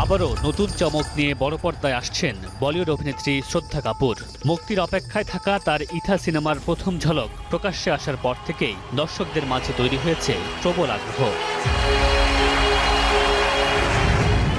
আবারও নতুন চমক নিয়ে বড় পর্দায় আসছেন বলিউড অভিনেত্রী শ্রদ্ধা কাপুর। মুক্তির অপেক্ষায় থাকা তার ইথা সিনেমার প্রথম ঝলক প্রকাশ্যে আসার পর থেকেই দর্শকদের মাঝে তৈরি হয়েছে প্রবল আগ্রহ।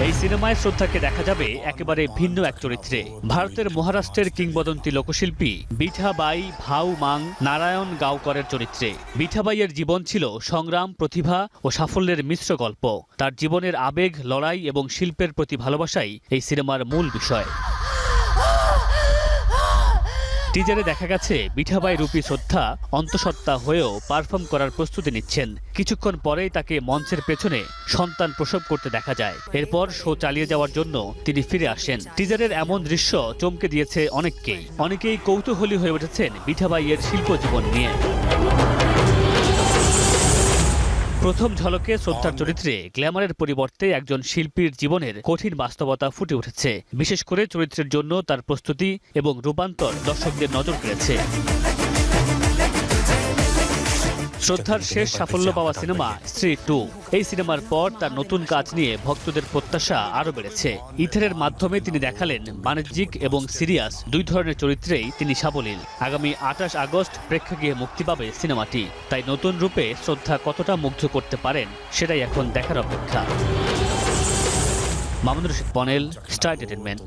এই সিনেমায় শ্রদ্ধাকে দেখা যাবে একেবারে ভিন্ন এক চরিত্রে। ভারতের মহারাষ্ট্রের কিংবদন্তি লোকশিল্পী বিঠাবাই ভাউ মাং নারায়ণ গাওকরের চরিত্রে। বিঠাবাইয়ের জীবন ছিল সংগ্রাম, প্রতিভা ও সাফল্যের মিশ্র গল্প। তার জীবনের আবেগ, লড়াই এবং শিল্পের প্রতি ভালোবাসাই এই সিনেমার মূল বিষয়। টিজারে দেখা গেছে বিঠাবাই রূপী শ্রদ্ধা অন্তঃসত্ত্বা হয়েও পারফর্ম করার প্রস্তুতি নিচ্ছেন। কিছুক্ষণ পরেই তাকে মঞ্চের পেছনে সন্তান প্রসব করতে দেখা যায়। এরপর শো চালিয়ে যাওয়ার জন্য তিনি ফিরে আসেন। টিজারের এমন দৃশ্য চমকে দিয়েছে অনেকেই কৌতূহলী হয়ে উঠেছেন বিঠাবাইয়ের শিল্প জীবন নিয়ে। প্রথম ঝলকে শ্রদ্ধার চরিত্রে গ্ল্যামারের পরিবর্তে একজন শিল্পীর জীবনের কঠিন বাস্তবতা ফুটে উঠেছে। বিশেষ করে চরিত্রের জন্য তার প্রস্তুতি এবং রূপান্তর দর্শকদের নজর কেড়েছে। শ্রদ্ধার শেষ সাফল্য পাওয়া সিনেমা স্ত্রী 2। এই সিনেমার পর তার নতুন কাজ নিয়ে ভক্তদের প্রত্যাশা আরও বেড়েছে। ইথারের মাধ্যমে তিনি দেখালেন বাণিজ্যিক এবং সিরিয়াস দুই ধরনের চরিত্রেই তিনি সাবলীল। আগামী 28 আগস্ট প্রেক্ষাগৃহে মুক্তি পাবে সিনেমাটি। তাই নতুন রূপে শ্রদ্ধা কতটা মুগ্ধ করতে পারেন সেটাই এখন দেখার অপেক্ষা। Mamunur Rashid panel, star entertainment.